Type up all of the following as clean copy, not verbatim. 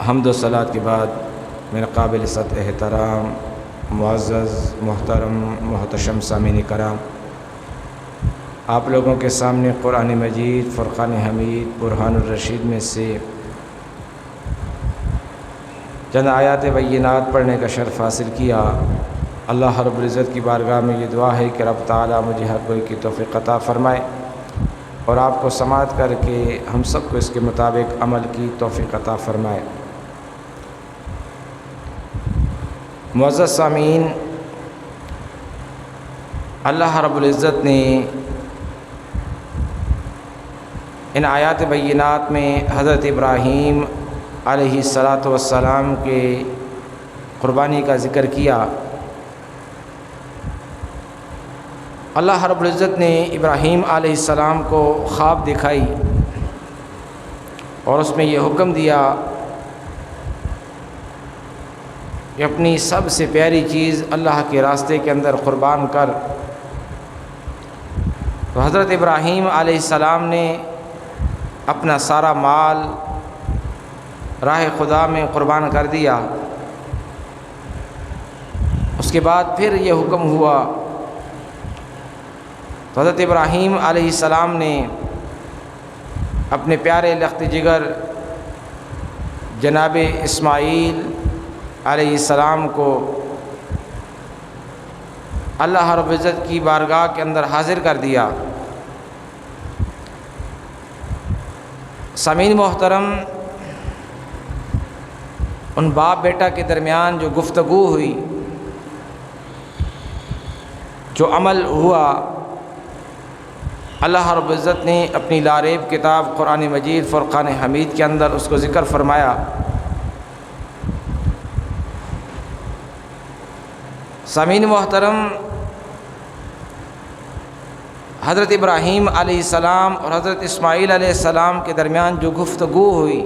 حمد و صلات کے بعد میرے قابل عزت احترام معزز محترم محتشم سامعین کرام، آپ لوگوں کے سامنے قرآن مجید فرقان حمید برہان الرشید میں سے چند آیات بینات پڑھنے کا شرف حاصل کیا۔ اللہ رب العزت کی بارگاہ میں یہ دعا ہے کہ رب تعالیٰ مجھے ہر کوئی کی توفیق عطا فرمائے اور آپ کو سماعت کر کے ہم سب کو اس کے مطابق عمل کی توفیق عطا فرمائے۔ معزز سامعین، اللہ رب العزت نے ان آیات بینات میں حضرت ابراہیم علیہ السلام کے قربانی کا ذکر کیا۔ اللہ رب العزت نے ابراہیم علیہ السلام کو خواب دکھائی اور اس میں یہ حکم دیا کہ اپنی سب سے پیاری چیز اللہ کے راستے کے اندر قربان کر۔ تو حضرت ابراہیم علیہ السلام نے اپنا سارا مال راہ خدا میں قربان کر دیا۔ اس کے بعد پھر یہ حکم ہوا تو حضرت ابراہیم علیہ السلام نے اپنے پیارے لخت جگر جناب اسماعیل علیہ السلام کو اللہ رب العزت کی بارگاہ کے اندر حاضر کر دیا۔ سامعین محترم، ان باپ بیٹا کے درمیان جو گفتگو ہوئی، جو عمل ہوا، اللہ رب العزت نے اپنی لاریب کتاب قرآن مجید فرقان حمید کے اندر اس کو ذکر فرمایا۔ سامعین محترم، حضرت ابراہیم علیہ السلام اور حضرت اسماعیل علیہ السلام کے درمیان جو گفتگو ہوئی،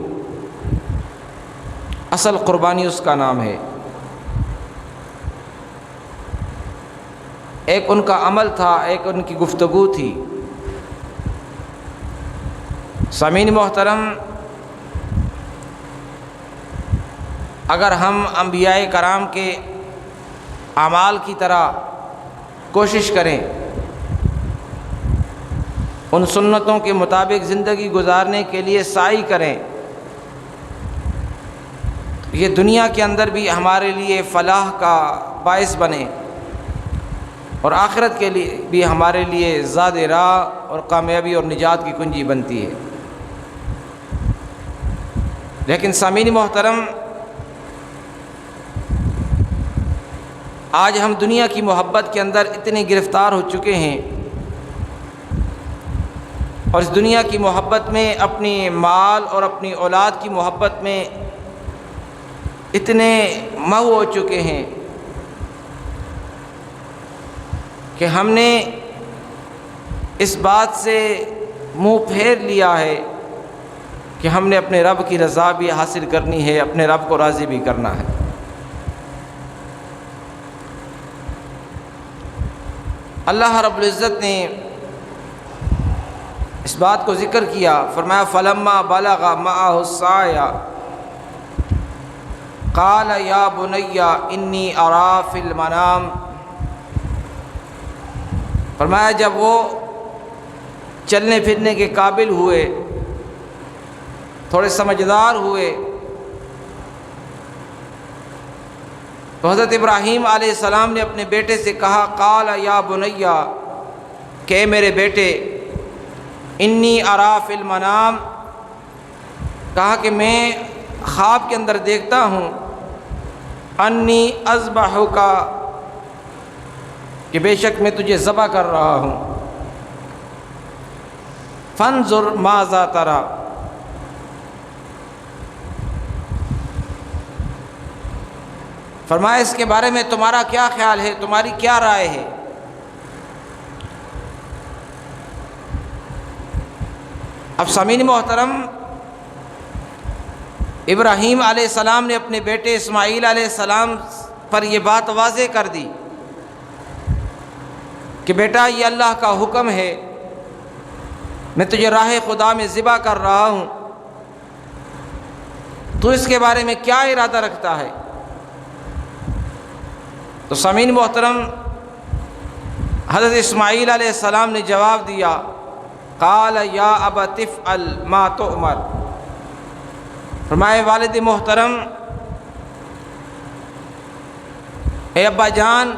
اصل قربانی اس کا نام ہے۔ ایک ان کا عمل تھا، ایک ان کی گفتگو تھی۔ سامعین محترم، اگر ہم انبیاء کرام کے اعمال کی طرح کوشش کریں، ان سنتوں کے مطابق زندگی گزارنے کے لیے سعی کریں، یہ دنیا کے اندر بھی ہمارے لیے فلاح کا باعث بنے اور آخرت کے لیے بھی ہمارے لیے زاد راہ اور کامیابی اور نجات کی کنجی بنتی ہے۔ لیکن سامعین محترم، آج ہم دنیا کی محبت کے اندر اتنے گرفتار ہو چکے ہیں اور اس دنیا کی محبت میں، اپنی مال اور اپنی اولاد کی محبت میں اتنے مغو ہو چکے ہیں کہ ہم نے اس بات سے منہ پھیر لیا ہے کہ ہم نے اپنے رب کی رضا بھی حاصل کرنی ہے، اپنے رب کو راضی بھی کرنا ہے۔ اللہ رب العزت نے اس بات کو ذکر کیا، فرمایا فلما بلغ معه السعي قال یا بنی انی ارى فی المنام۔ فرمایا جب وہ چلنے پھرنے کے قابل ہوئے، تھوڑے سمجھدار ہوئے، تو حضرت ابراہیم علیہ السلام نے اپنے بیٹے سے کہا قال یا بنی، کہ میرے بیٹے، انی ارى فی المنام، کہا کہ میں خواب کے اندر دیکھتا ہوں، انی اذبحک، کہ بے شک میں تجھے ذبح کر رہا ہوں، فانظر ماذا تری، فرمایا اس کے بارے میں تمہارا کیا خیال ہے، تمہاری کیا رائے ہے۔ اب سامعین محترم، ابراہیم علیہ السلام نے اپنے بیٹے اسماعیل علیہ السلام پر یہ بات واضح کر دی کہ بیٹا یہ اللہ کا حکم ہے، میں تجھے راہ خدا میں ذبح کر رہا ہوں، تو اس کے بارے میں کیا ارادہ رکھتا ہے؟ تو سامعین محترم، حضرت اسماعیل علیہ السلام نے جواب دیا، قال یا ابت افعل ما تؤمر، فرمائے والد محترم، اے ابا جان،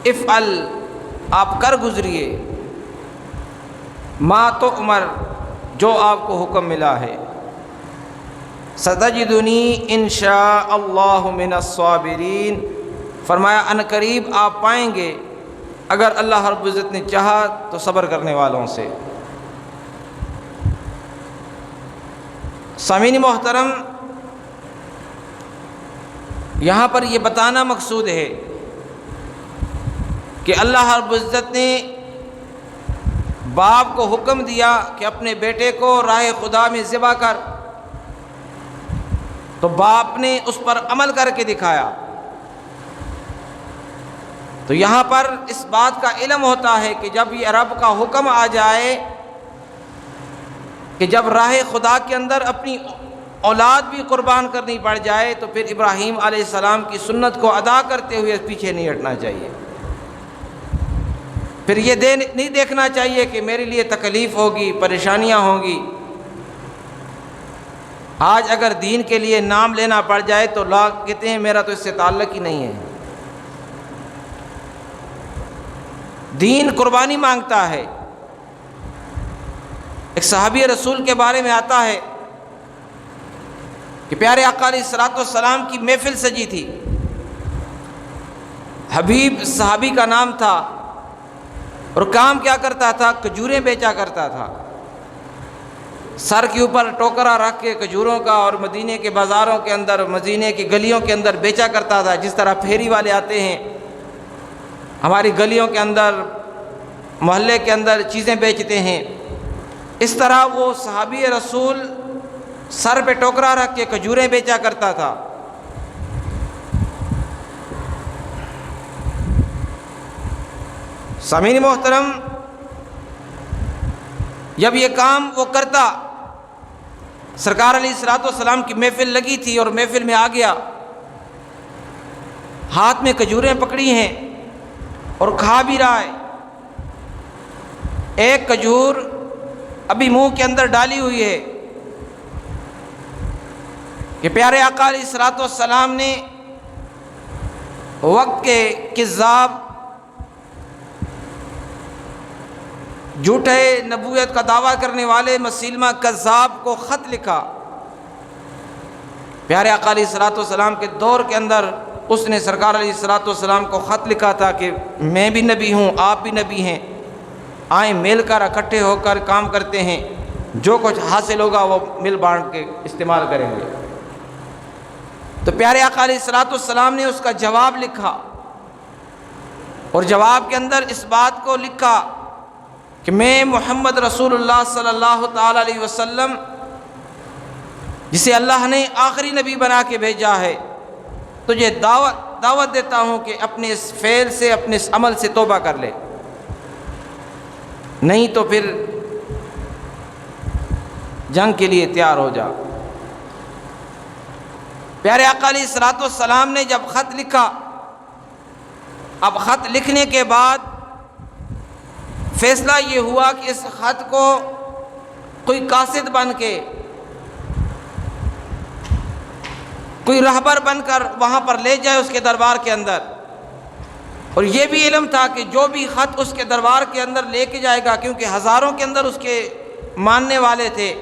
افعل، آپ کر گزریے، ما تؤمر، جو آپ کو حکم ملا ہے، ستجدنی انشاء اللہ من الصابرین، فرمایا ان قریب آپ پائیں گے اگر اللہ رب العزت نے چاہا تو صبر کرنے والوں سے۔ سامعین محترم، یہاں پر یہ بتانا مقصود ہے کہ اللہ رب العزت نے باپ کو حکم دیا کہ اپنے بیٹے کو راہ خدا میں ذبح کر، تو باپ نے اس پر عمل کر کے دکھایا۔ تو یہاں پر اس بات کا علم ہوتا ہے کہ جب یہ رب کا حکم آ جائے کہ جب راہ خدا کے اندر اپنی اولاد بھی قربان کرنی پڑ جائے تو پھر ابراہیم علیہ السلام کی سنت کو ادا کرتے ہوئے پیچھے نہیں ہٹنا چاہیے۔ پھر یہ نہیں دیکھنا چاہیے کہ میرے لیے تکلیف ہوگی، پریشانیاں ہوں گی۔ آج اگر دین کے لیے نام لینا پڑ جائے تو لوگ کہتے ہیں میرا تو اس سے تعلق ہی نہیں ہے۔ دین قربانی مانگتا ہے۔ ایک صحابی رسول کے بارے میں آتا ہے کہ پیارے آقا علیہ الصلوۃ والسلام کی محفل سجی تھی، حبیب صحابی کا نام تھا، اور کام کیا کرتا تھا؟ کھجوریں بیچا کرتا تھا، سر کے اوپر ٹوکرا رکھ کے کھجوروں کا، اور مدینے کے بازاروں کے اندر، مدینے کی گلیوں کے اندر بیچا کرتا تھا، جس طرح پھیری والے آتے ہیں ہماری گلیوں کے اندر، محلے کے اندر چیزیں بیچتے ہیں، اس طرح وہ صحابی رسول سر پہ ٹوکرا رکھ کے کھجوریں بیچا کرتا تھا۔ سامعین محترم، جب یہ کام وہ کرتا، سرکار علیہ الصلوۃ والسلام کی محفل لگی تھی اور محفل میں آ گیا، ہاتھ میں کھجوریں پکڑی ہیں اور کھا بھی رہا ہے، ایک کھجور ابھی منہ کے اندر ڈالی ہوئی ہے کہ پیارے آقا علیہ الصلوۃ والسلام نے وقت کے کذاب، جھوٹے نبوت کا دعویٰ کرنے والے مسیلمہ کذاب کو خط لکھا۔ پیارے آقا علیہ الصلوۃ والسلام کے دور کے اندر اس نے سرکار علیہ الصلوۃ والسلام کو خط لکھا تھا کہ میں بھی نبی ہوں، آپ بھی نبی ہیں، آئیں مل کر اکٹھے ہو کر کام کرتے ہیں، جو کچھ حاصل ہوگا وہ مل بانٹ کے استعمال کریں گے۔ تو پیارے آقا علیہ الصلوۃ والسلام نے اس کا جواب لکھا، اور جواب کے اندر اس بات کو لکھا کہ میں محمد رسول اللہ صلی اللہ تعالی علیہ وسلم، جسے اللہ نے آخری نبی بنا کے بھیجا ہے، تجھے دعوت دیتا ہوں کہ اپنے اس فعل سے، اپنے اس عمل سے توبہ کر لے، نہیں تو پھر جنگ کے لیے تیار ہو جا۔ پیارے آقا علیہ الصلوۃ والسلام نے جب خط لکھا، اب خط لکھنے کے بعد فیصلہ یہ ہوا کہ اس خط کو کوئی قاصد بن کے، کوئی رہبر بن کر وہاں پر لے جائے اس کے دربار کے اندر، اور یہ بھی علم تھا کہ جو بھی خط اس کے دربار کے اندر لے کے جائے گا، کیونکہ ہزاروں کے اندر اس کے ماننے والے تھے،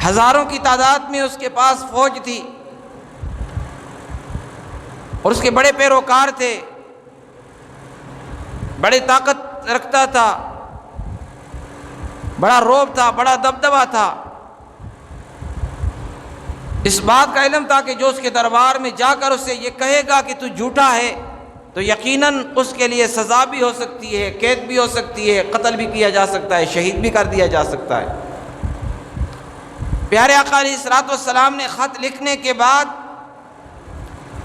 ہزاروں کی تعداد میں اس کے پاس فوج تھی، اور اس کے بڑے پیروکار تھے، بڑی طاقت رکھتا تھا، بڑا رعب تھا، بڑا دبدبہ تھا۔ اس بات کا علم تھا کہ جو اس کے دربار میں جا کر اسے یہ کہے گا کہ تو جھوٹا ہے تو یقیناً اس کے لیے سزا بھی ہو سکتی ہے، قید بھی ہو سکتی ہے، قتل بھی کیا جا سکتا ہے، شہید بھی کر دیا جا سکتا ہے۔ پیارے آقا علیہ الصلوۃ والسلام نے خط لکھنے کے بعد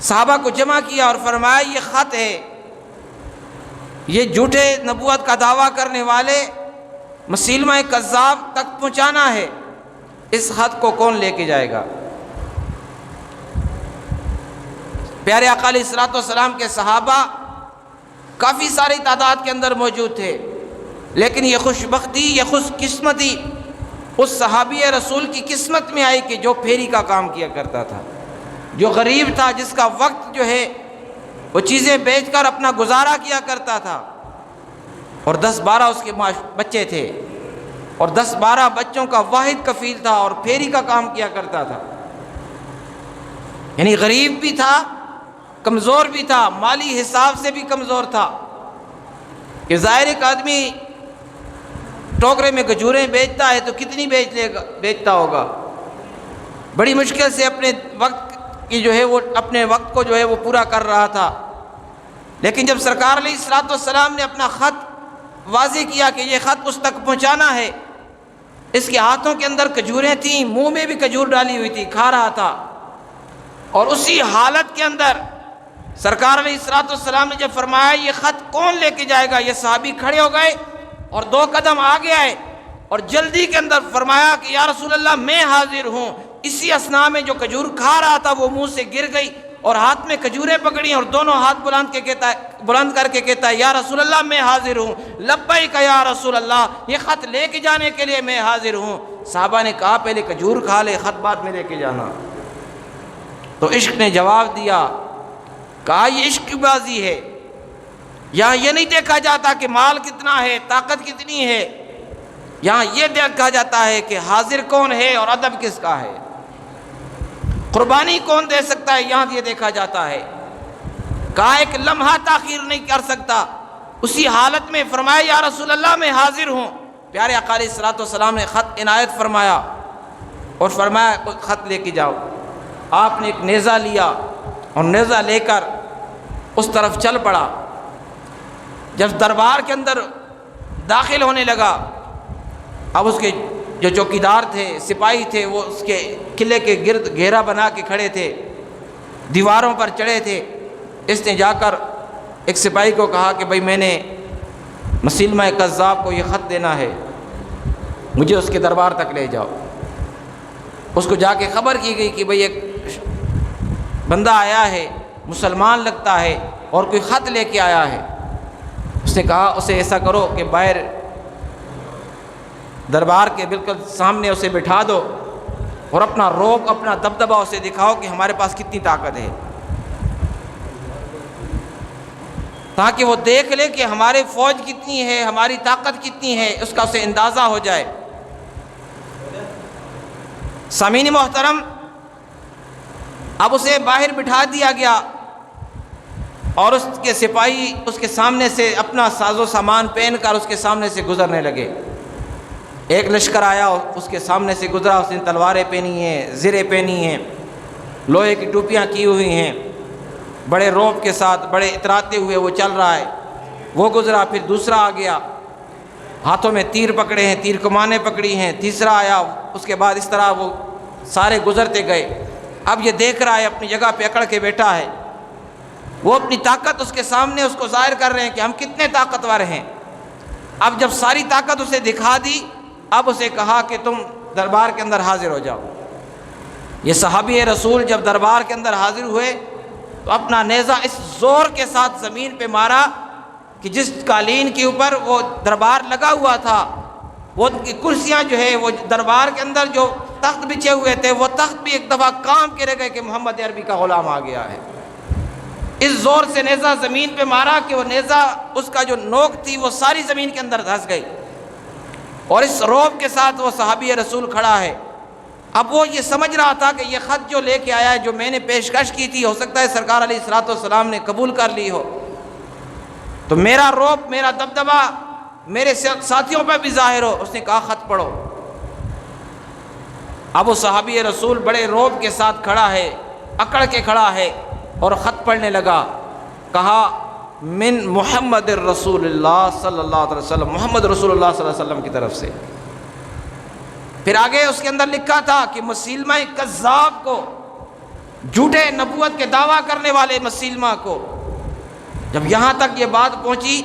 صحابہ کو جمع کیا اور فرمایا یہ خط ہے، یہ جھوٹے نبوت کا دعویٰ کرنے والے مسیلمہ کذاب تک پہنچانا ہے، اس خط کو کون لے کے جائے گا؟ پیارے آقا علیہ الصلوۃ والسلام کے صحابہ کافی ساری تعداد کے اندر موجود تھے، لیکن یہ خوش بختی، یہ خوش قسمتی اس صحابی رسول کی قسمت میں آئی کہ جو پھیری کا کام کیا کرتا تھا، جو غریب تھا، جس کا وقت جو ہے وہ چیزیں بیچ کر اپنا گزارا کیا کرتا تھا، اور 10-12 اس کے بچے تھے، اور 10-12 بچوں کا واحد کفیل تھا، اور پھیری کا کام کیا کرتا تھا۔ یعنی غریب بھی تھا، کمزور بھی تھا، مالی حساب سے بھی کمزور تھا، کہ ظاہر ایک آدمی ٹوکرے میں کھجوریں بیچتا ہے تو کتنی بیچتا ہوگا، بڑی مشکل سے اپنے وقت کی جو ہے وہ اپنے وقت کو جو ہے وہ پورا کر رہا تھا۔ لیکن جب سرکار علیہ الصلوۃ والسلام نے اپنا خط واضح کیا کہ یہ خط اس تک پہنچانا ہے، اس کے ہاتھوں کے اندر کھجوریں تھیں، منہ میں بھی کھجور ڈالی ہوئی تھی، کھا رہا تھا، اور اسی حالت کے اندر سرکار علیہ الصلوۃ والسلام نے جب فرمایا یہ خط کون لے کے جائے گا، یہ صحابی کھڑے ہو گئے اور 2 قدم آگے آئے اور جلدی کے اندر فرمایا کہ یا رسول اللہ میں حاضر ہوں۔ اسی اثناء میں جو کھجور کھا رہا تھا وہ منہ سے گر گئی اور ہاتھ میں کھجوریں پکڑی، اور دونوں ہاتھ بلند کر کے کہتا ہے یا رسول اللہ میں حاضر ہوں، لبیک یا رسول اللہ، یہ خط لے کے جانے کے لیے میں حاضر ہوں۔ صحابہ نے کہا پہلے کھجور کھا لے، خط بعد میں لے کے جانا۔ تو عشق نے جواب دیا، کہا یہ عشق کی بازی ہے، یہاں یہ نہیں دیکھا جاتا کہ مال کتنا ہے، طاقت کتنی ہے، یہاں یہ دیکھا جاتا ہے کہ حاضر کون ہے اور ادب کس کا ہے، قربانی کون دے سکتا ہے، یہاں یہ دیکھا جاتا ہے۔ کہا ایک لمحہ تاخیر نہیں کر سکتا، اسی حالت میں فرمایا یا رسول اللہ میں حاضر ہوں۔ پیارے آقا علیہ الصلوۃ والسلام نے خط عنایت فرمایا اور فرمایا خط لے کے جاؤ۔ آپ نے ایک نیزہ لیا اور نیزہ لے کر اس طرف چل پڑا۔ جب دربار کے اندر داخل ہونے لگا، اب اس کے جو چوکیدار تھے، سپاہی تھے، وہ اس کے قلعے کے گرد گھیرا بنا کے کھڑے تھے، دیواروں پر چڑھے تھے۔ اس نے جا کر ایک سپاہی کو کہا کہ بھائی میں نے مسیلمہ کذاب کو یہ خط دینا ہے، مجھے اس کے دربار تک لے جاؤ۔ اس کو جا کے خبر کی گئی کہ بھئی ایک بندہ آیا ہے، مسلمان لگتا ہے اور کوئی خط لے کے آیا ہے۔ اس نے کہا اسے ایسا کرو کہ باہر دربار کے بالکل سامنے اسے بٹھا دو اور اپنا روب، اپنا دبدبہ اسے دکھاؤ کہ ہمارے پاس کتنی طاقت ہے، تاکہ وہ دیکھ لے کہ ہماری فوج کتنی ہے، ہماری طاقت کتنی ہے، اس کا اسے اندازہ ہو جائے۔ سامعین محترم، اب اسے باہر بٹھا دیا گیا اور اس کے سپاہی اس کے سامنے سے اپنا ساز و سامان پہن کر اس کے سامنے سے گزرنے لگے۔ ایک لشکر آیا، اس کے سامنے سے گزرا، اس نے تلواریں پہنی ہیں، زریں پہنی ہیں، لوہے کی ٹوپیاں کی ہوئی ہیں، بڑے روب کے ساتھ، بڑے اتراتے ہوئے وہ چل رہا ہے۔ وہ گزرا، پھر دوسرا آ گیا، ہاتھوں میں تیر پکڑے ہیں، تیر کمانیں پکڑی ہیں، تیسرا آیا، اس کے بعد اس طرح وہ سارے گزرتے گئے۔ اب یہ دیکھ رہا ہے، اپنی جگہ پہ اکڑ کے بیٹھا ہے، وہ اپنی طاقت اس کے سامنے اس کو ظاہر کر رہے ہیں کہ ہم کتنے طاقتور ہیں۔ اب جب ساری طاقت اسے دکھا دی، اب اسے کہا کہ تم دربار کے اندر حاضر ہو جاؤ۔ یہ صحابی رسول جب دربار کے اندر حاضر ہوئے تو اپنا نیزہ اس زور کے ساتھ زمین پہ مارا کہ جس قالین کے اوپر وہ دربار لگا ہوا تھا، وہ ان کی کرسیاں جو ہے، وہ دربار کے اندر جو تخت بچھے ہوئے تھے، وہ تخت بھی ایک دفعہ کام کے رہ گئے کہ محمد عربی کا غلام آ گیا ہے۔ اس زور سے نیزہ زمین پہ مارا کہ وہ نیزہ، اس کا جو نوک تھی وہ ساری زمین کے اندر دھس گئی، اور اس روب کے ساتھ وہ صحابی رسول کھڑا ہے۔ اب وہ یہ سمجھ رہا تھا کہ یہ خط جو لے کے آیا ہے، جو میں نے پیشکش کی تھی، ہو سکتا ہے سرکار علیہ الصلوۃ والسلام نے قبول کر لی ہو، تو میرا روب، میرا دبدبہ میرے ساتھیوں پہ بھی ظاہر ہو۔ اس نے کہا خط پڑھو۔ اب وہ صحابی رسول بڑے روب کے ساتھ کھڑا ہے، اکڑ کے کھڑا ہے اور خط پڑھنے لگا۔ کہا من محمد رسول اللہ صلی اللہ علیہ وسلم، محمد رسول اللہ صلی اللہ علیہ وسلم کی طرف سے۔ پھر آگے اس کے اندر لکھا تھا کہ مسیلمہ کذاب کو، جھوٹے نبوت کے دعویٰ کرنے والے مسیلمہ کو، جب یہاں تک یہ بات پہنچی،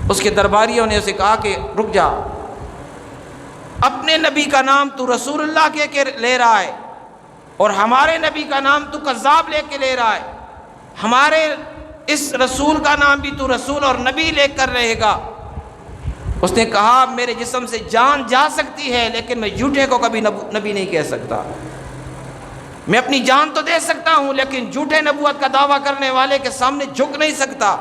اس کے درباریوں نے اسے کہا کہ رک جا، اپنے نبی کا نام تو رسول اللہ کہہ کے لے رہا ہے اور ہمارے نبی کا نام تو کذاب لے کے لے رہا ہے، ہمارے اس رسول کا نام بھی تو رسول اور نبی لے کر رہے گا۔ اس نے کہا میرے جسم سے جان جا سکتی ہے لیکن میں جھوٹے کو کبھی نبی نہیں کہہ سکتا، میں اپنی جان تو دے سکتا ہوں لیکن جھوٹے نبوت کا دعویٰ کرنے والے کے سامنے جھک نہیں سکتا،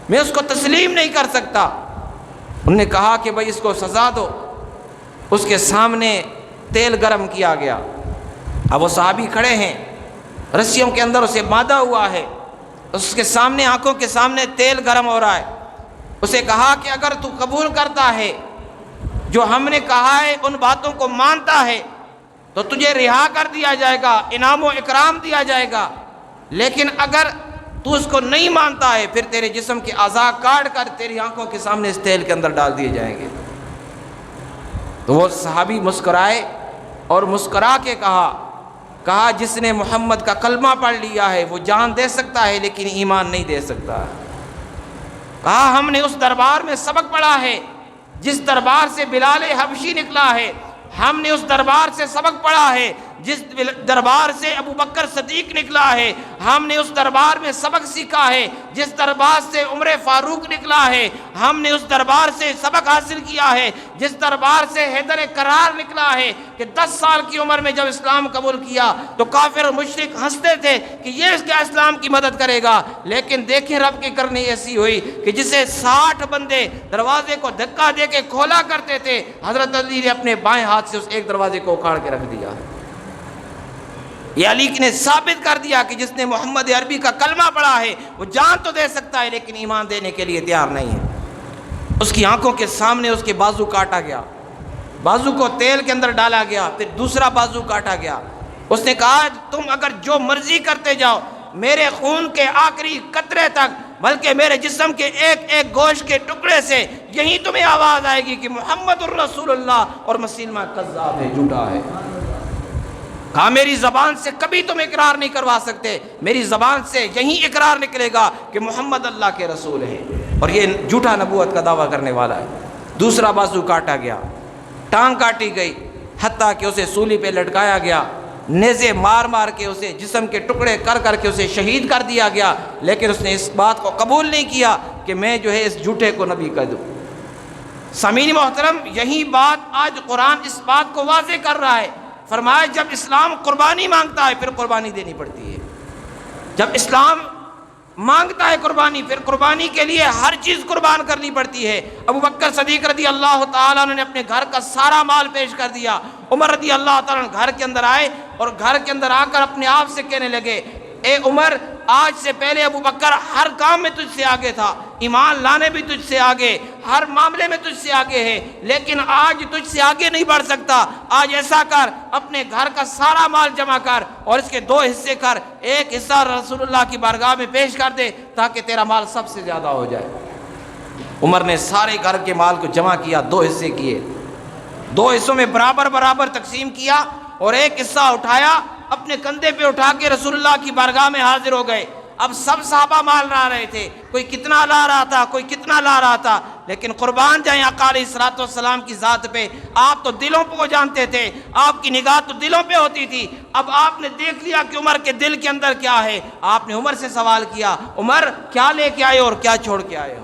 میں اس کو تسلیم نہیں کر سکتا۔ انہوں نے کہا کہ بھائی اس کو سزا دو۔ اس کے سامنے تیل گرم کیا گیا، اب وہ صحابی کھڑے ہیں، رسیوں کے اندر اسے باندھا ہوا ہے، اس کے سامنے آنکھوں کے سامنے تیل گرم ہو رہا ہے۔ اسے کہا کہ اگر تو قبول کرتا ہے جو ہم نے کہا ہے، ان باتوں کو مانتا ہے تو تجھے رہا کر دیا جائے گا، انعام و اکرام دیا جائے گا، لیکن اگر تو اس کو نہیں مانتا ہے پھر تیرے جسم کے اعضاء کاٹ کر تیری آنکھوں کے سامنے اس تیل کے اندر ڈال دیے جائیں گے۔ تو وہ صحابی مسکرائے اور مسکرا کے کہا جس نے محمد کا کلمہ پڑھ لیا ہے وہ جان دے سکتا ہے لیکن ایمان نہیں دے سکتا۔ کہا ہم نے اس دربار میں سبق پڑھا ہے جس دربار سے بلال حبشی نکلا ہے، ہم نے اس دربار سے سبق پڑھا ہے جس دربار سے ابو بکر صدیق نکلا ہے، ہم نے اس دربار میں سبق سیکھا ہے جس دربار سے عمر فاروق نکلا ہے، ہم نے اس دربار سے سبق حاصل کیا ہے جس دربار سے حیدر کرار نکلا ہے کہ 10 سال کی عمر میں جب اسلام قبول کیا تو کافر اور مشرک ہنستے تھے کہ یہ اس کا اسلام کی مدد کرے گا، لیکن دیکھیں رب کی کرنی ایسی ہوئی کہ جسے 60 بندے دروازے کو دھکا دے کے کھولا کرتے تھے، حضرت علی نے اپنے بائیں ہاتھ سے اس ایک دروازے کو اکھاڑ کے رکھ دیا۔ یہ علی نے ثابت کر دیا کہ جس نے محمد عربی کا کلمہ پڑھا ہے وہ جان تو دے سکتا ہے لیکن ایمان دینے کے لیے تیار نہیں ہے۔ اس کی آنکھوں کے سامنے اس کے بازو کاٹا گیا، بازو کو تیل کے اندر ڈالا گیا، پھر دوسرا بازو کاٹا گیا۔ اس نے کہا تم اگر جو مرضی کرتے جاؤ، میرے خون کے آخری قطرے تک، بلکہ میرے جسم کے ایک ایک گوشت کے ٹکڑے سے یہی تمہیں آواز آئے گی کہ محمد الرسول اللہ اور مسیلمہ کذاب ہے، جھوٹا ہے۔ کہا میری زبان سے کبھی تم اقرار نہیں کروا سکتے، میری زبان سے یہی اقرار نکلے گا کہ محمد اللہ کے رسول ہے اور یہ جھوٹا نبوت کا دعویٰ کرنے والا ہے۔ دوسرا بازو کاٹا گیا، ٹانگ کاٹی گئی، حتیٰ کہ اسے سولی پہ لٹکایا گیا، نیزے مار مار کے اسے جسم کے ٹکڑے کر کر کے اسے شہید کر دیا گیا، لیکن اس نے اس بات کو قبول نہیں کیا کہ میں جو ہے اس جھوٹے کو نبی کر دوں۔ سامعین محترم، یہی بات آج قرآن اس بات کو واضح کر رہا ہے۔ فرمایا جب اسلام قربانی مانگتا ہے پھر قربانی دینی پڑتی ہے، جب اسلام مانگتا ہے قربانی پھر قربانی کے لیے ہر چیز قربان کرنی پڑتی ہے۔ ابو بکر صدیق رضی اللہ تعالیٰ عنہ نے اپنے گھر کا سارا مال پیش کر دیا۔ عمر رضی اللہ تعالیٰ عنہ گھر کے اندر آئے اور گھر کے اندر آ کر اپنے آپ سے کہنے لگے، اے عمر، آج سے پہلے ابو بکر ہر کام میں تجھ سے آگے تھا، ایمان لانے بھی تجھ سے آگے، ہر معاملے میں تجھ سے آگے ہے، لیکن آج تجھ سے آگے نہیں بڑھ سکتا۔ آج ایسا کر، اپنے گھر کا سارا مال جمع کر اور اس کے 2 حصے کر، ایک حصہ رسول اللہ کی بارگاہ میں پیش کر دے تاکہ تیرا مال سب سے زیادہ ہو جائے۔ عمر نے سارے گھر کے مال کو جمع کیا، 2 حصے کیے، 2 حصوں میں برابر برابر تقسیم کیا اور ایک حصہ اٹھایا، اپنے کندھے پہ اٹھا کے رسول اللہ کی بارگاہ میں حاضر ہو گئے۔ اب سب صحابہ مال لا رہے تھے، کوئی کتنا لا رہا تھا، کوئی کتنا لا رہا تھا، لیکن قربان جائیں آقا علیہ الصلوۃ والسلام کی ذات پہ، آپ تو دلوں کو جانتے تھے، آپ کی نگاہ تو دلوں پہ ہوتی تھی۔ اب آپ نے دیکھ لیا کہ عمر کے دل کے اندر کیا ہے، آپ نے عمر سے سوال کیا، عمر کیا لے کے آئے اور کیا چھوڑ کے آئے ہو؟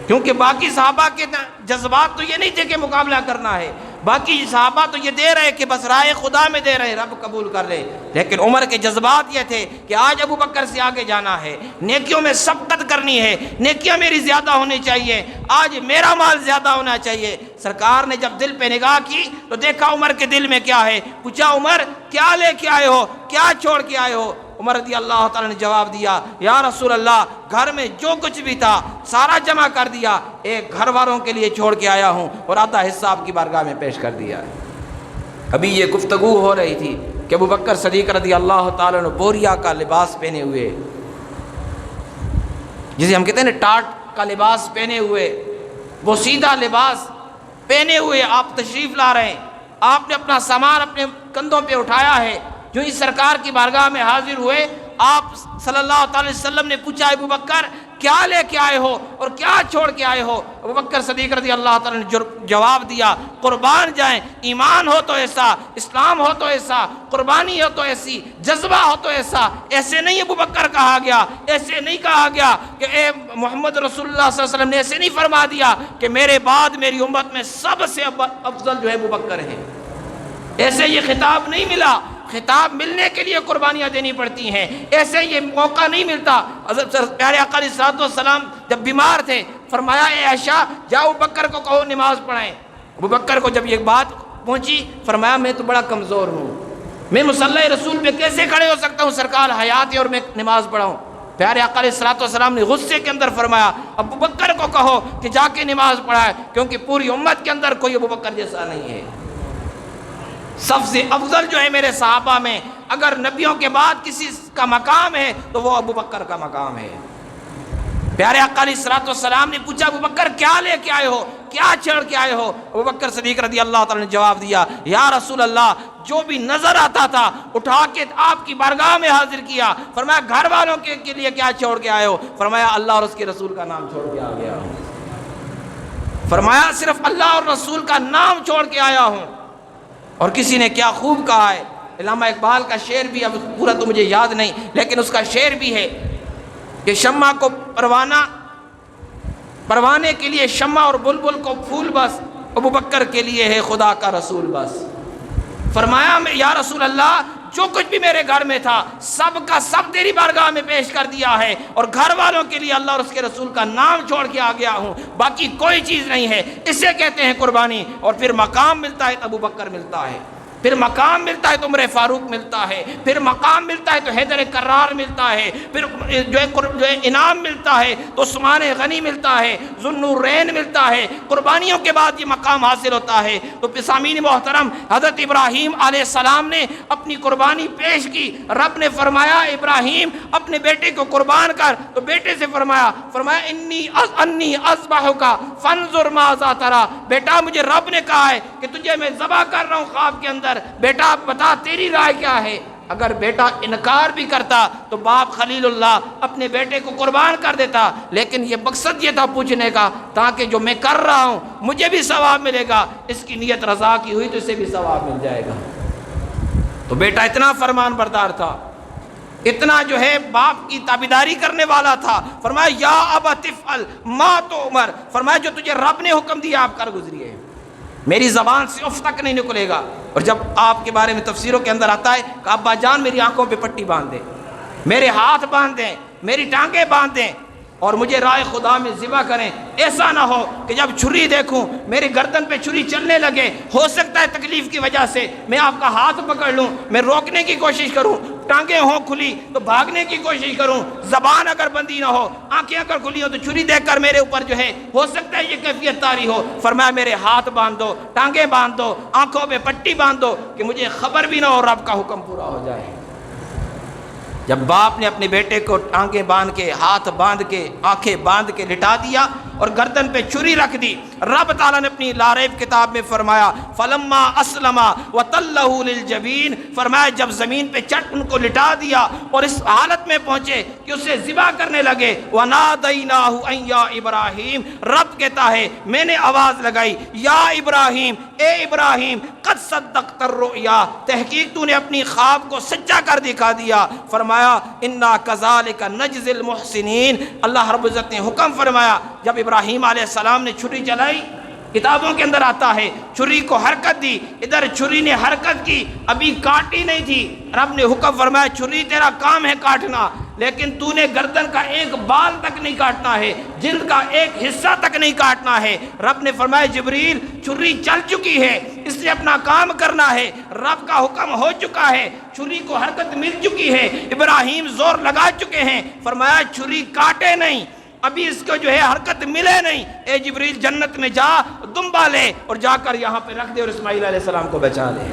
کیونکہ باقی صحابہ کے جذبات تو یہ نہیں تھے کہ مقابلہ کرنا ہے، باقی صحابہ تو یہ دے رہے کہ بس رائے خدا میں دے رہے، رب قبول کر رہے، لیکن عمر کے جذبات یہ تھے کہ آج ابو بکر سے آگے جانا ہے، نیکیوں میں سبقت کرنی ہے، نیکیاں میری زیادہ ہونی چاہیے، آج میرا مال زیادہ ہونا چاہیے۔ سرکار نے جب دل پہ نگاہ کی تو دیکھا عمر کے دل میں کیا ہے، پوچھا عمر کیا لے کے آئے ہو، کیا چھوڑ کے آئے ہو؟ عمر رضی اللہ تعالیٰ نے جواب دیا، یا رسول اللہ، گھر میں جو کچھ بھی تھا سارا جمع کر دیا، ایک گھر والوں کے لیے چھوڑ کے آیا ہوں اور آدھا حصہ آپ کی بارگاہ میں پیش کر دیا ہے۔ ابھی یہ گفتگو ہو رہی تھی کہ ابو بکر صدیق رضی اللہ تعالیٰ نے بوریا کا لباس پہنے ہوئے، جسے ہم کہتے ہیں نا ٹاٹ کا لباس پہنے ہوئے، وہ سیدھا لباس پہنے ہوئے آپ تشریف لا رہے ہیں، آپ نے اپنا سامان اپنے کندھوں پہ اٹھایا ہے، جو اس سرکار کی بارگاہ میں حاضر ہوئے، آپ صلی اللہ تعالی وسلم نے پوچھا ابو بکر کیا لے کے آئے ہو اور کیا چھوڑ کے آئے ہو؟ ابو بکر صدیق رضی اللہ تعالیٰ نے جواب دیا، قربان جائیں، ایمان ہو تو ایسا، اسلام ہو تو ایسا، قربانی ہو تو ایسی، جذبہ ہو تو ایسا۔ ایسے نہیں ابو بکر کہا گیا، ایسے نہیں کہا گیا کہ اے محمد رسول اللہ صلی اللہ علیہ وسلم نے ایسے نہیں فرما دیا کہ میرے بعد میری امت میں سب سے افضل جو ہے ابو بکر ہے، ایسے یہ خطاب نہیں ملا۔ خطاب ملنے کے لیے قربانیاں دینی پڑتی ہیں، ایسے یہ موقع نہیں ملتا۔ حضرت پیارے آقا علیہ الصلوۃ والسلام جب بیمار تھے فرمایا اے عائشہ جاؤ ابو بکر کو کہو نماز پڑھائیں۔ ابو بکر کو جب یہ بات پہنچی فرمایا میں تو بڑا کمزور ہوں، میں مصلی رسول پہ کیسے کھڑے ہو سکتا ہوں، سرکار حیات ہے اور میں نماز پڑھاؤں؟ پیارے آقا علیہ الصلوۃ والسلام نے غصے کے اندر فرمایا ابو بکر کو کہو کہ جا کے نماز پڑھائے، کیونکہ پوری امت کے اندر کوئی ابو بکر جیسا نہیں ہے۔ سب سے افضل جو ہے میرے صحابہ میں اگر نبیوں کے بعد کسی کا مقام ہے تو وہ ابو بکر کا مقام ہے۔ پیارے آقا علیہ الصلوۃ والسلام نے پوچھا ابو بکر کیا لے کے آئے ہو، کیا چھڑ کے آئے ہو؟ ابو بکر صدیق رضی اللہ تعالیٰ نے جواب دیا یا رسول اللہ جو بھی نظر آتا تھا اٹھا کے آپ کی بارگاہ میں حاضر کیا۔ فرمایا گھر والوں کے لیے کیا چھوڑ کے آئے ہو؟ فرمایا اللہ اور اس کے رسول کا نام چھوڑ کے آ گیا ہوں۔ فرمایا صرف اللہ اور رسول کا نام چھوڑ کے آیا ہوں۔ اور کسی نے کیا خوب کہا ہے، علامہ اقبال کا شعر بھی، اب پورا تو مجھے یاد نہیں لیکن اس کا شعر بھی ہے کہ شمع کو پروانے کے لیے شمع اور بلبل کو پھول بس، ابو بکر کے لیے ہے خدا کا رسول بس۔ فرمایا یا رسول اللہ جو کچھ بھی میرے گھر میں تھا سب کا سب تیری بارگاہ میں پیش کر دیا ہے، اور گھر والوں کے لیے اللہ اور اس کے رسول کا نام چھوڑ کے آ گیا ہوں، باقی کوئی چیز نہیں ہے۔ اسے کہتے ہیں قربانی۔ اور پھر مقام ملتا ہے تو ابو بکر ملتا ہے، پھر مقام ملتا ہے تو عمر فاروق ملتا ہے، پھر مقام ملتا ہے تو حیدر کرار ملتا ہے، پھر جو ہے انعام ملتا ہے تو عثمان غنی ملتا ہے، ذو النورین ملتا ہے۔ قربانیوں کے بعد یہ مقام حاصل ہوتا ہے۔ تو سامعین محترم حضرت ابراہیم علیہ السلام نے اپنی قربانی پیش کی۔ رب نے فرمایا ابراہیم اپنے بیٹے کو قربان کر، تو بیٹے سے فرمایا انی اذبحک فانظر ماذا تری، بیٹا مجھے رب نے کہا ہے کہ تجھے میں ذبح کر رہا ہوں خواب کے اندر، بیٹا بتا تیری رائے کیا ہے؟ اگر بیٹا انکار بھی کرتا تو باپ خلیل اللہ اپنے بیٹے کو قربان کر دیتا، لیکن یہ مقصد یہ تھا پوچھنے کا تاکہ جو میں کر رہا ہوں مجھے بھی ثواب ملے گا، اس کی نیت رضا کی ہوئی تو اسے بھی ثواب مل جائے گا۔ تو بیٹا اتنا فرمان بردار تھا، اتنا جو ہے باپ کی تابعداری کرنے والا تھا۔ فرمایا یا ابت افعل ما تؤمر، فرمایا جو تجھے رب نے حکم دیا آپ کر گزریے، میری زبان سے اف تک نہیں نکلے گا۔ اور جب آپ کے بارے میں تفسیروں کے اندر آتا ہے کہ ابا جان میری آنکھوں پہ پٹی باندھ دیں، میرے ہاتھ باندھ دیں، میری ٹانگیں باندھ دیں اور مجھے رائے خدا میں ذبح کریں، ایسا نہ ہو کہ جب چھری دیکھوں میری گردن پہ چھری چلنے لگے، ہو سکتا ہے تکلیف کی وجہ سے میں آپ کا ہاتھ پکڑ لوں، میں روکنے کی کوشش کروں، ٹانگیں ہوں کھلی تو بھاگنے کی کوشش کروں، زبان اگر بندی نہ ہو، آنکھیں اگر کھلی ہو تو چھری دیکھ کر میرے اوپر جو ہے ہو سکتا ہے یہ کیفیت طاری ہو۔ فرمایا میرے ہاتھ باندھ دو، ٹانگیں باندھ دو، آنکھوں پہ پٹی باندھ دو کہ مجھے خبر بھی نہ ہو، رب کا حکم پورا ہو جائے۔ جب باپ نے اپنے بیٹے کو ٹانگیں باندھ کے، ہاتھ باندھ کے، آنکھیں باندھ کے لٹا دیا اور گردن پہ چھری رکھ دی، رب تعالیٰ نے اپنی لاریب کتاب میں فرمایا فلما اسلم وتلہ للجبین، فرمایا جب زمین پہ چٹ ان کو لٹا دیا اور اس حالت میں پہنچے کہ اسے ذبح کرنے لگے، ونادیناہ ان یا ابراہیم، رب کہتا ہے میں نے آواز لگائی یا ابراہیم، اے ابراہیم قد صدقت الرؤیا، تحقیق تو نے اپنی خواب کو سچا کر دکھا دیا۔ فرمایا انا کذالک نجزی المحسنین، اللہ رب العزت نے حکم فرمایا جب ابراہیم علیہ السلام نے چھری چلائی، کتابوں کے اندر آتا ہے چھری کو حرکت دی، ادھر چھری نے حرکت کی، ابھی کاٹی نہیں تھی، رب نے حکم فرمایا چھری تیرا کام ہے کاٹنا، لیکن تو نے گردن کا ایک بال تک نہیں کاٹنا ہے، جلد کا ایک حصہ تک نہیں کاٹنا ہے۔ رب نے فرمایا جبریل چھری چل چکی ہے، اس نے اپنا کام کرنا ہے، رب کا حکم ہو چکا ہے، چھری کو حرکت مل چکی ہے، ابراہیم زور لگا چکے ہیں، فرمایا چھری کاٹے نہیں، ابھی اس کو جو ہے حرکت ملے نہیں، اے جبریل جنت میں جا دمبا لے اور جا کر یہاں پہ رکھ دے اور اسماعیل علیہ السلام کو بچا لے۔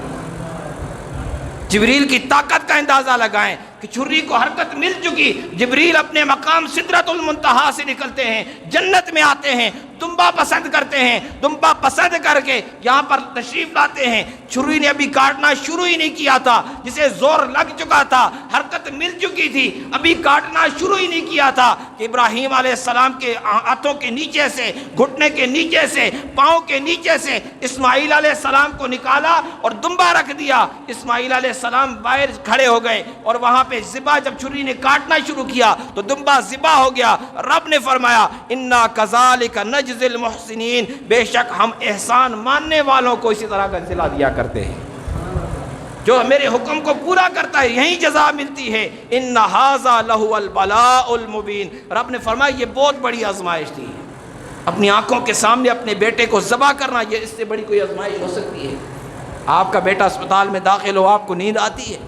جبریل کی طاقت کا اندازہ لگائیں کہ چھری کو حرکت مل چکی، جبریل اپنے مقام سدرۃ المنتہا سے نکلتے ہیں، جنت میں آتے ہیں، دمبا پسند کرتے ہیں، دمبا پسند کر کے یہاں پر تشریف لاتے ہیں۔ چھری نے ابھی کاٹنا شروع ہی نہیں کیا تھا، جسے زور لگ چکا تھا، حرکت مل چکی تھی، ابھی کاٹنا شروع ہی نہیں کیا تھا کہ ابراہیم علیہ السلام کے ہاتھوں کے نیچے سے، گھٹنے کے نیچے سے، پاؤں کے نیچے سے اسماعیل علیہ السلام کو نکالا اور دمبا رکھ دیا۔ اسماعیل علیہ السلام باہر کھڑے ہو گئے اور وہاں پہ ذبح جب چھری نے کاٹنا شروع کیا تو دمبا ذبح ہو گیا۔ رب نے فرمایا انا کذالک نجزی المحسنین، بے شک ہم احسان ماننے والوں کو اسی طرح کا صلہ دیا کرتے ہیں، جو میرے حکم کو پورا کرتا ہے یہی جزا ملتی ہے۔ ان ھذا لہو البلاء المبین، رب نے فرمایا یہ بہت بڑی آزمائش تھی۔ اپنی آنکھوں کے سامنے اپنے بیٹے کو ذبح کرنا، یہ اس سے بڑی کوئی آزمائش ہو سکتی ہے؟ آپ کا بیٹا اسپتال میں داخل ہو، آپ کو نیند آتی ہے،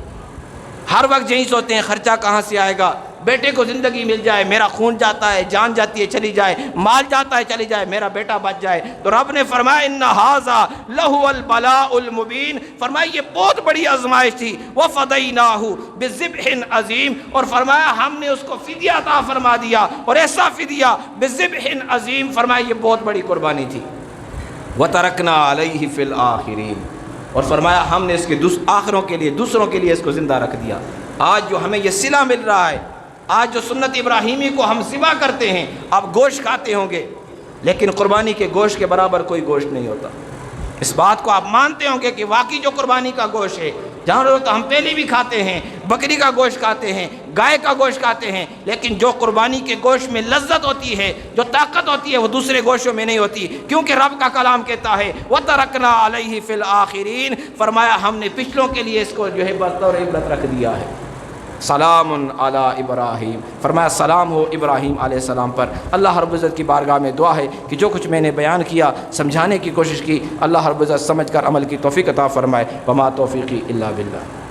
ہر وقت یہی سوچتے ہیں خرچہ کہاں سے آئے گا، بیٹے کو زندگی مل جائے، میرا خون جاتا ہے، جان جاتی ہے چلی جائے، مال جاتا ہے چلی جائے، میرا بیٹا بچ جائے۔ تو رب نے فرمایا ان ھذا لہو البلاء المبین، فرمایا یہ بہت بڑی آزمائش تھی۔ وفدیناہ بذبح عظیم، اور فرمایا ہم نے اس کو فدیہ عطا فرما دیا، اور ایسا فدیہ بذبح عظیم، فرمایا یہ بہت بڑی قربانی تھی۔ وترکنا علیہ فی الآخرین، اور فرمایا ہم نے اس کے آخروں کے لیے، دوسروں کے لیے اس کو زندہ رکھ دیا۔ آج جو ہمیں یہ صلہ مل رہا ہے، آج جو سنت ابراہیمی کو ہم ذبح کرتے ہیں، آپ گوشت کھاتے ہوں گے لیکن قربانی کے گوشت کے برابر کوئی گوشت نہیں ہوتا۔ اس بات کو آپ مانتے ہوں گے کہ واقعی جو قربانی کا گوشت ہے، جانوروں تو ہم پہلے بھی کھاتے ہیں، بکری کا گوشت کھاتے ہیں، گائے کا گوشت کھاتے ہیں، لیکن جو قربانی کے گوشت میں لذت ہوتی ہے، جو طاقت ہوتی ہے، وہ دوسرے گوشتوں میں نہیں ہوتی، کیونکہ رب کا کلام کہتا ہے وَتَرَكْنَا عَلَيْهِ فِي الْآخِرِينَ، فرمایا ہم نے پچھلوں کے لیے اس کو جو ہے بطور عبرت رکھ دیا ہے۔ سلام علی ابراہیم، فرمایا سلام ہو ابراہیم علیہ السلام پر۔ اللہ رب العزت کی بارگاہ میں دعا ہے کہ جو کچھ میں نے بیان کیا، سمجھانے کی کوشش کی، اللہ رب العزت سمجھ کر عمل کی توفیق عطا فرمائے۔ وما توفیقی الا باللہ۔